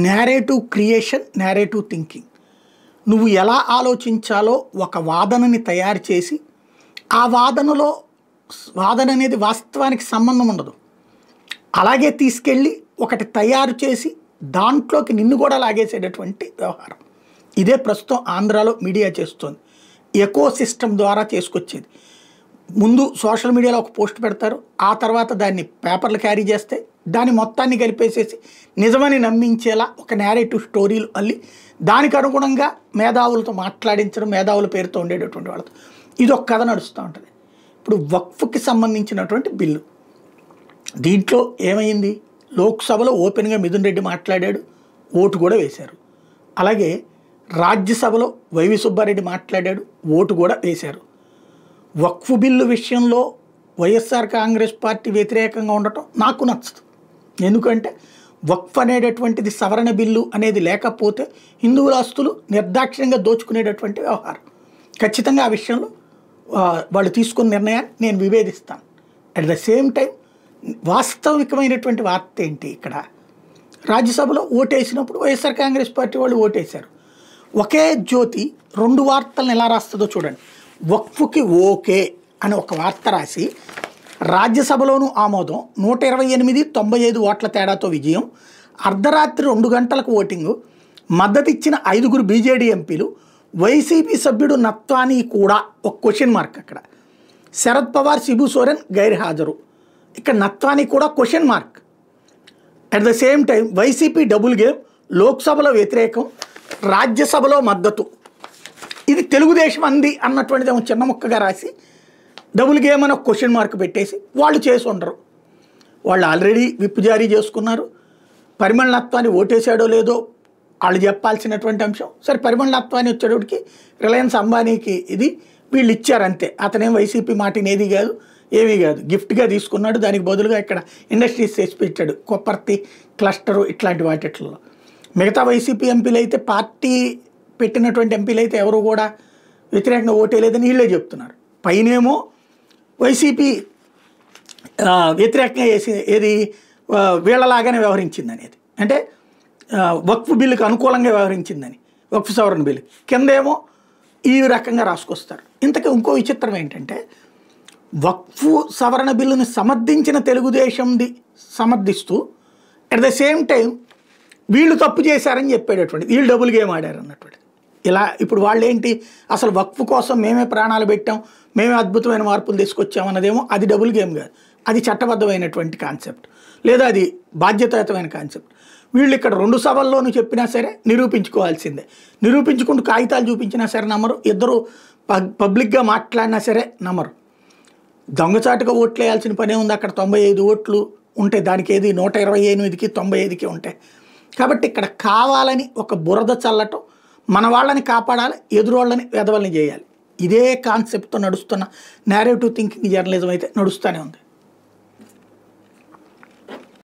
Narrative creation, narrative thinking. నువ్వు ఎలా ఆలోచించాలో ఒక వాదనని తయారు చేసి, ఆ వాదన అనేది వాస్తవానికి సంబంధం ఉండదు, అలాగే తీసుకెళ్ళి ఒకటి తయారు చేసి దాంట్లోకి నిన్ను కూడా లాగేసేటటువంటి వ్యవహారం. ఇదే ప్రస్తుతం ఆంధ్రాలో మీడియా చేస్తుంది. ఎకో సిస్టమ్ ద్వారా చేసుకొచ్చేది. ముందు సోషల్ మీడియాలో ఒక పోస్ట్ పెడతారు, ఆ తర్వాత దాన్ని పేపర్లు క్యారీ చేస్తే దాన్ని మొత్తాన్ని కలిపేసేసి నిజమని నమ్మించేలా ఒక నేరేటివ్ స్టోరీలు అల్లి దానికి అనుగుణంగా మేధావులతో మాట్లాడించడం, మేధావుల పేరుతో ఉండేటటువంటి వాళ్ళతో ఇది ఒక కథ నడుస్తూ ఉంటుంది. ఇప్పుడు వక్ఫ్కి సంబంధించినటువంటి బిల్లు, దీంట్లో ఏమైంది? లోక్సభలో ఓపెన్గా మిథున్ రెడ్డి మాట్లాడాడు, ఓటు కూడా వేశారు. అలాగే రాజ్యసభలో వైవి సుబ్బారెడ్డి మాట్లాడాడు, ఓటు కూడా వేశారు. వక్ఫ్ బిల్లు విషయంలో వైఎస్ఆర్ కాంగ్రెస్ పార్టీ వ్యతిరేకంగా ఉండటం నాకు నచ్చదు. ఎందుకంటే వక్ఫ్ అనేటటువంటిది సవరణ బిల్లు అనేది లేకపోతే హిందువుల ఆస్తులు నిర్దాక్షిణ్యంగా దోచుకునేటటువంటి వ్యవహారం. ఖచ్చితంగా ఆ విషయంలో వాళ్ళు తీసుకున్న నిర్ణయాన్ని నేను విభేదిస్తాను. అట్ ద సేమ్ టైం వాస్తవికమైనటువంటి వార్త ఏంటి? ఇక్కడ రాజ్యసభలో ఓటేసినప్పుడు వైఎస్ఆర్ కాంగ్రెస్ పార్టీ వాళ్ళు ఓటేశారు. ఒకే జ్యోతి రెండు వార్తలను ఎలా రాస్తుందో చూడండి. వక్ఫ్కి ఓకే అని ఒక వార్త రాసి రాజ్యసభలోనూ ఆమోదం, 128-95 ఓట్ల తేడాతో విజయం, అర్ధరాత్రి 2 గంటలకు ఓటింగు, మద్దతు ఇచ్చిన 5 బీజేడీ ఎంపీలు, వైసీపీ సభ్యుడు నత్వానీ కూడా ఒక క్వశ్చన్ మార్క్. అక్కడ శరద్ పవార్, శిబు సోరెన్ గైర్హాజరు. ఇక్కడ నత్వానీ కూడా question mark. At the same time YCP double game, లోక్సభలో వ్యతిరేకం, రాజ్యసభలో మద్దతు. ఇది తెలుగుదేశం అంది అన్నటువంటిది ఏమో చిన్న ముక్కగా రాసి డబుల్ గేమ్ అని ఒక క్వశ్చన్ మార్క్ పెట్టేసి వాళ్ళు చేసి ఉండరు. వాళ్ళు ఆల్రెడీ విప్ జారీ చేసుకున్నారు. పరిమళ నత్వాన్ని ఓటేసాడో లేదో వాళ్ళు చెప్పాల్సినటువంటి అంశం. సరే, పరిమళ నత్వాన్ని వచ్చేటప్పటికి రిలయన్స్ అంబానీకి ఇది వీళ్ళు ఇచ్చారంతే. అతనేం వైసీపీ మాటినేది కాదు, ఏమీ కాదు, గిఫ్ట్గా తీసుకున్నాడు. దానికి బదులుగా ఇక్కడ ఇండస్ట్రీస్ చేసి పెట్టాడు, కొప్పర్తి క్లస్టరు ఇట్లాంటి వాటిట్లో. మిగతా వైసీపీ ఎంపీలు అయితే, పార్టీ పెట్టినటువంటి ఎంపీలు అయితే ఎవరు కూడా వ్యతిరేకంగా ఓటేలేదని వీళ్ళే చెప్తున్నారు. పైనేమో వైసీపీ వ్యతిరేకంగా ఏది వీళ్ళలాగానే వ్యవహరించింది అనేది, అంటే వక్ఫ్ బిల్లుకి అనుకూలంగా వ్యవహరించిందని, వక్ఫ్ సవరణ బిల్లు కిందేమో ఈ రకంగా రాసుకొస్తారు. ఇంతకీ ఇంకో విచిత్రం ఏంటంటే, వక్ఫ్ సవరణ బిల్లుని సమర్థించిన తెలుగుదేశంది సమర్థిస్తూ అట్ ద సేమ్ టైం వీళ్ళు తప్పు చేశారని చెప్పేటటువంటిది, వీళ్ళు డబుల్ గేమ్ ఆడారు అన్నటువంటిది. ఇలా ఇప్పుడు వాళ్ళు ఏంటి, అసలు వక్ఫ్ కోసం మేమే ప్రాణాలు పెట్టాం, మేమే అద్భుతమైన మార్పులు తీసుకొచ్చామన్నదేమో అది డబుల్ గేమ్ కాదు, అది చట్టబద్ధమైనటువంటి కాన్సెప్ట్, లేదా అది బాధ్యతాయుతమైన కాన్సెప్ట్. వీళ్ళు ఇక్కడ 2 సభల్లోనూ చెప్పినా సరే నిరూపించుకోవాల్సిందే. నిరూపించుకుంటూ కాగితాలు చూపించినా సరే నమ్మరు, ఇద్దరు పబ్లిక్గా మాట్లాడినా సరే నమ్మరు. దొంగచాటుగా ఓట్లు వేయాల్సిన పనే ఉంది. అక్కడ 95 ఓట్లు ఉంటే దానికి ఏది 128కి 95కి ఉంటాయి. కాబట్టి ఇక్కడ కావాలని ఒక బురద చల్లటం, మన వాళ్ళని కాపాడాలి, ఎదురు వాళ్ళని వెధవల్ని చేయాలి. ఇదే కాన్సెప్ట్తో నడుస్తున్న నేరేటివ్ థింకింగ్ జర్నలిజం అయితే నడుస్తూనే ఉంది.